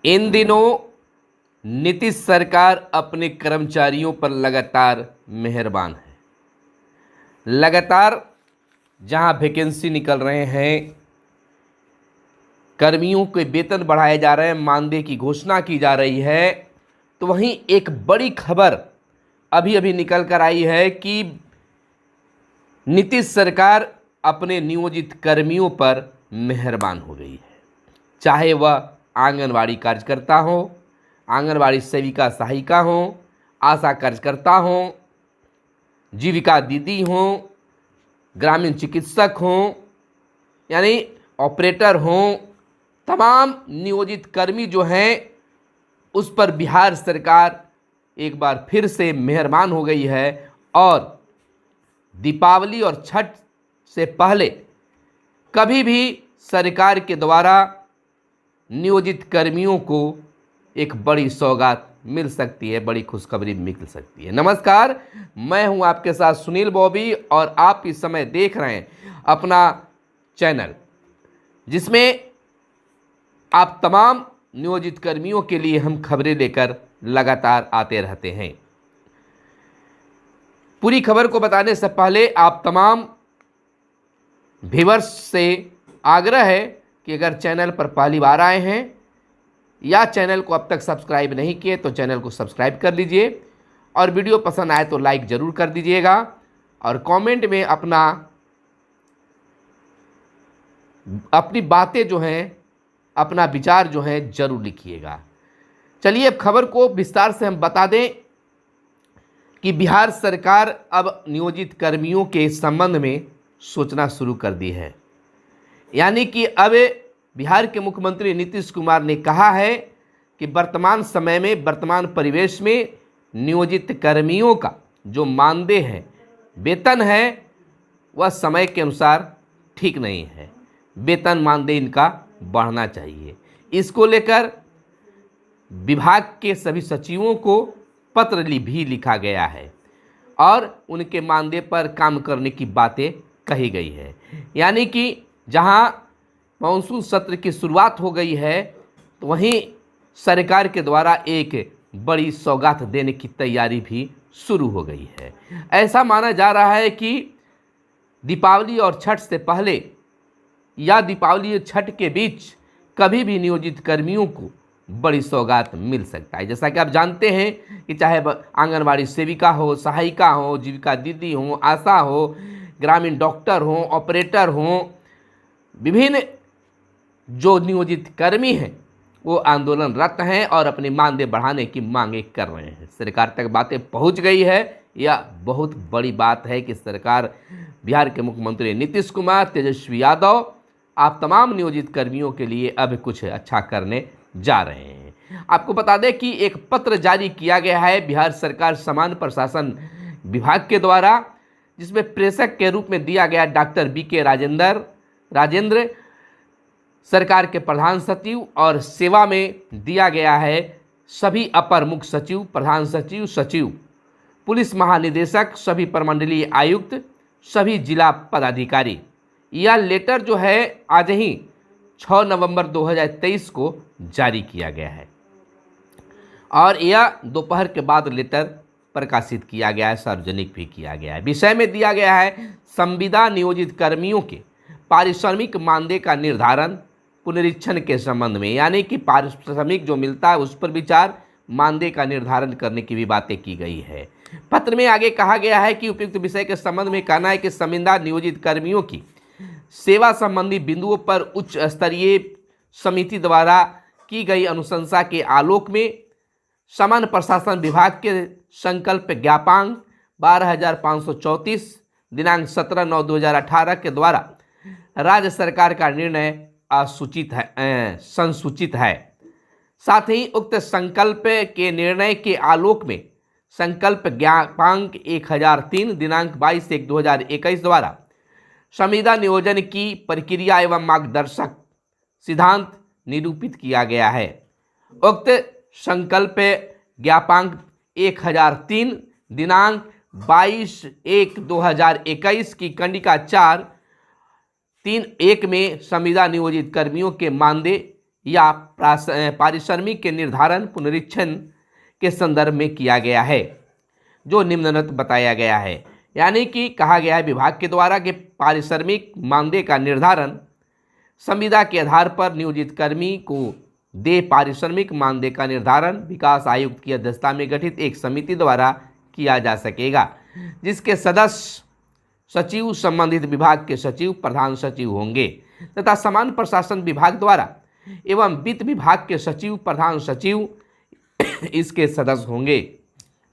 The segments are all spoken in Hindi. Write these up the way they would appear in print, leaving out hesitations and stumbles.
इन दिनों नीतीश सरकार अपने कर्मचारियों पर लगातार मेहरबान है। लगातार जहां वैकेंसी निकल रहे हैं, कर्मियों के वेतन बढ़ाए जा रहे हैं, मानदेय की घोषणा की जा रही है, तो वहीं एक बड़ी खबर अभी अभी निकल कर आई है कि नीतीश सरकार अपने नियोजित कर्मियों पर मेहरबान हो गई है। चाहे वह आंगनवाड़ी कार्यकर्ता हो, आंगनवाड़ी सेविका सहायिका हो, आशा कार्यकर्ता हो, जीविका दीदी हो, ग्रामीण चिकित्सक हो, यानी ऑपरेटर हो, तमाम नियोजित कर्मी जो हैं उस पर बिहार सरकार एक बार फिर से मेहरबान हो गई है और दीपावली और छठ से पहले कभी भी सरकार के द्वारा नियोजित कर्मियों को एक बड़ी सौगात मिल सकती है, बड़ी खुशखबरी मिल सकती है। नमस्कार, मैं हूं आपके साथ सुनील बॉबी और आप इस समय देख रहे हैं अपना चैनल, जिसमें आप तमाम नियोजित कर्मियों के लिए हम खबरें लेकर लगातार आते रहते हैं। पूरी खबर को बताने से पहले आप तमाम व्यूअर्स से आग्रह है कि अगर चैनल पर पहली बार आए हैं या चैनल को अब तक सब्सक्राइब नहीं किए तो चैनल को सब्सक्राइब कर लीजिए और वीडियो पसंद आए तो लाइक ज़रूर कर दीजिएगा और कमेंट में अपनी बातें जो हैं, अपना विचार जो है ज़रूर लिखिएगा। चलिए अब खबर को विस्तार से हम बता दें कि बिहार सरकार अब नियोजित कर्मियों के संबंध में सोचना शुरू कर दी है। यानी कि अब बिहार के मुख्यमंत्री नीतीश कुमार ने कहा है कि वर्तमान समय में, वर्तमान परिवेश में नियोजित कर्मियों का जो मानदेय है, वेतन है, वह समय के अनुसार ठीक नहीं है। वेतन मानदेय इनका बढ़ना चाहिए। इसको लेकर विभाग के सभी सचिवों को पत्र भी लिखा गया है और उनके मानदेय पर काम करने की बातें कही गई है। यानी कि जहां मानसून सत्र की शुरुआत हो गई है तो वहीं सरकार के द्वारा एक बड़ी सौगात देने की तैयारी भी शुरू हो गई है। ऐसा माना जा रहा है कि दीपावली और छठ से पहले या दीपावली और छठ के बीच कभी भी नियोजित कर्मियों को बड़ी सौगात मिल सकता है। जैसा कि आप जानते हैं कि चाहे आंगनवाड़ी सेविका हो, सहायिका हो, जीविका दीदी हो, आशा हो, ग्रामीण डॉक्टर हो, ऑपरेटर हो, विभिन्न जो नियोजित कर्मी हैं वो आंदोलनरत हैं और अपनी मानदेय बढ़ाने की मांगे कर रहे हैं। सरकार तक बातें पहुंच गई है। यह बहुत बड़ी बात है कि सरकार, बिहार के मुख्यमंत्री नीतीश कुमार, तेजस्वी यादव आप तमाम नियोजित कर्मियों के लिए अब कुछ अच्छा करने जा रहे हैं। आपको बता दें कि एक पत्र जारी किया गया है बिहार सरकार सामान्य प्रशासन विभाग के द्वारा, जिसमें प्रेषक के रूप में दिया गया डॉक्टर बीके राजेंद्र सरकार के प्रधान सचिव और सेवा में दिया गया है सभी अपर मुख्य सचिव, प्रधान सचिव, सचिव, पुलिस महानिदेशक, सभी प्रमंडलीय आयुक्त, सभी जिला पदाधिकारी। यह लेटर जो है आज ही 6 नवंबर 2023 को जारी किया गया है और यह दोपहर के बाद लेटर प्रकाशित किया गया है, सार्वजनिक भी किया गया है। विषय में दिया गया है संविदा नियोजित कर्मियों के पारिश्रमिक मानदेय का निर्धारण पुनरीक्षण के संबंध में, यानी कि पारिश्रमिक जो मिलता है उस पर विचार, मानदेय का निर्धारण करने की भी बातें की गई है। पत्र में आगे कहा गया है कि उपयुक्त विषय के संबंध में कहना है कि संविदा नियोजित कर्मियों की सेवा संबंधी बिंदुओं पर उच्च स्तरीय समिति द्वारा की गई अनुशंसा के आलोक में सामान्य प्रशासन विभाग के संकल्प ज्ञापांक 12,534 दिनांक 17/9/2018 के द्वारा राज्य सरकार का निर्णय संसूचित है। साथ ही उक्त संकल्प के निर्णय के आलोक में संकल्प ज्ञापांक 1003 दिनांक 22/1/2021 द्वारा संविदा नियोजन की प्रक्रिया एवं मार्गदर्शक सिद्धांत निरूपित किया गया है। उक्त संकल्प ज्ञापांक 1003 दिनांक 22/1/2021 की कंडिका 4.3.1 में संविदा नियोजित कर्मियों के मानदेय या पारिश्रमिक के निर्धारण पुनरीक्षण के संदर्भ में किया गया है, जो निम्नलिखित बताया गया है। यानी कि कहा गया है विभाग के द्वारा कि पारिश्रमिक मानदेय का निर्धारण संविदा के आधार पर नियोजित कर्मी को दे पारिश्रमिक मानदेय का निर्धारण विकास आयुक्त की अध्यक्षता में गठित एक समिति द्वारा किया जा सकेगा, जिसके सदस्य सचिव संबंधित विभाग के सचिव प्रधान सचिव होंगे तथा सामान्य प्रशासन विभाग द्वारा एवं वित्त विभाग के सचिव प्रधान सचिव इसके सदस्य होंगे।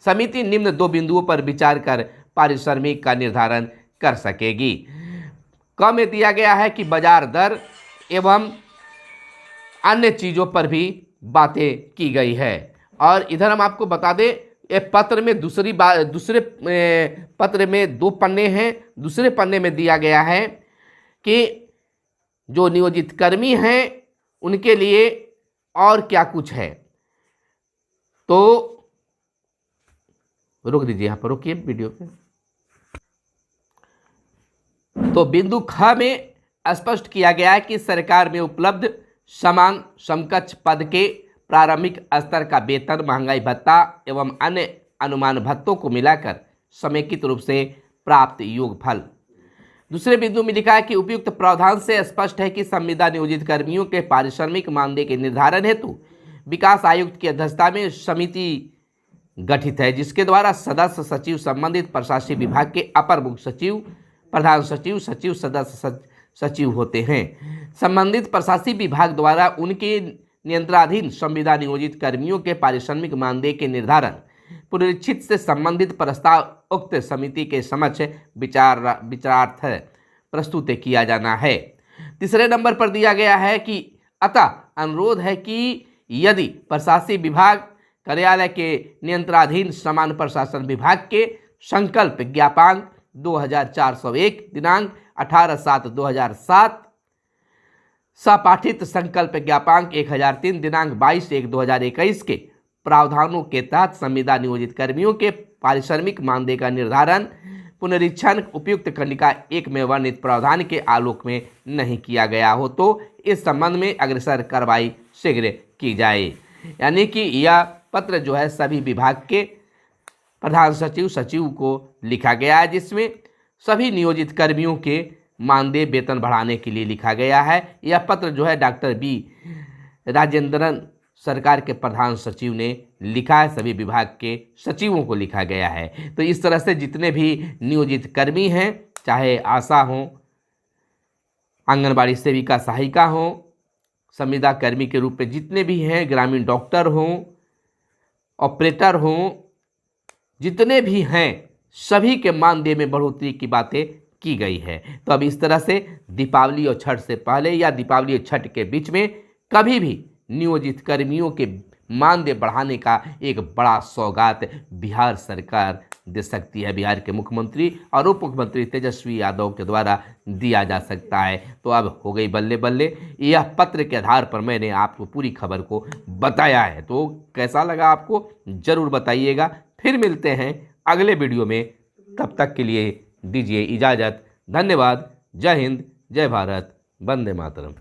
समिति निम्न 2 बिंदुओं पर विचार कर पारिश्रमिक का निर्धारण कर सकेगी। क में दिया गया है कि बाजार दर एवं अन्य चीज़ों पर भी बातें की गई है। और इधर हम आपको बता दें, ये पत्र में दूसरे पत्र में 2 पन्ने हैं। दूसरे पन्ने में दिया गया है कि जो नियोजित कर्मी हैं उनके लिए और क्या कुछ है। तो रोक दीजिए, यहाँ पर रोकिए वीडियो पे। तो बिंदु ख में स्पष्ट किया गया है कि सरकार में उपलब्ध समान समकक्ष पद के प्रारंभिक स्तर का वेतन, महंगाई भत्ता एवं अन्य अनुमान भत्तों को मिलाकर समेकित रूप से प्राप्त योगफल। दूसरे बिंदु में लिखा है कि उपयुक्त प्रावधान से स्पष्ट है कि संविदा नियोजित कर्मियों के पारिश्रमिक मानदेय के निर्धारण हेतु विकास आयुक्त की अध्यक्षता में समिति गठित है, जिसके द्वारा सदस्य सचिव संबंधित प्रशासनिक विभाग के अपर मुख्य सचिव, प्रधान सचिव, सचिव, सदस्य सचिव होते हैं। संबंधित प्रशासनिक विभाग द्वारा उनके नियंत्रणाधीन संविदा नियोजित कर्मियों के पारिश्रमिक मानदेय के निर्धारण पुनरीक्षित से संबंधित प्रस्ताव उक्त समिति के समक्ष विचारार्थ प्रस्तुत किया जाना है। तीसरे नंबर पर दिया गया है कि अतः अनुरोध है कि यदि प्रशासनिक विभाग कार्यालय के नियंत्रणाधीन सामान्य प्रशासन विभाग के संकल्प ज्ञापांक 2401 दिनांक 18/7/2007 सपाठित संकल्प ज्ञापांक 1003 दिनांक 22/1/2021 के प्रावधानों के तहत संविदा नियोजित कर्मियों के पारिश्रमिक मानदेय का निर्धारण पुनरीक्षण उपयुक्त खंडिका 1 में वर्णित प्रावधान के आलोक में नहीं किया गया हो तो इस संबंध में अग्रसर कार्रवाई शीघ्र की जाए। यानी कि यह पत्र जो है सभी विभाग के प्रधान सचिव, सचिव को लिखा गया है, जिसमें सभी नियोजित कर्मियों के मानदेय वेतन बढ़ाने के लिए लिखा गया है। यह पत्र जो है डॉक्टर बी राजेंद्रन सरकार के प्रधान सचिव ने लिखा है, सभी विभाग के सचिवों को लिखा गया है। तो इस तरह से जितने भी नियोजित कर्मी हैं, चाहे आशा हों, आंगनबाड़ी सेविका सहायिका हों, संविदा कर्मी के रूप में जितने भी हैं, ग्रामीण डॉक्टर हों, ऑपरेटर हों, जितने भी हैं, सभी के मानदेय में बढ़ोतरी की बातें की गई है। तो अब इस तरह से दीपावली और छठ से पहले या दीपावली और छठ के बीच में कभी भी नियोजित कर्मियों के मानदेय बढ़ाने का एक बड़ा सौगात बिहार सरकार दे सकती है। बिहार के मुख्यमंत्री और उप मुख्यमंत्री तेजस्वी यादव के द्वारा दिया जा सकता है। तो अब हो गई बल्ले बल्ले। यह पत्र के आधार पर मैंने आपको पूरी खबर को बताया है। तो कैसा लगा आपको ज़रूर बताइएगा। फिर मिलते हैं अगले वीडियो में, तब तक के लिए दीजिए इजाज़त। धन्यवाद। जय हिंद, जय भारत, वंदे मातरम।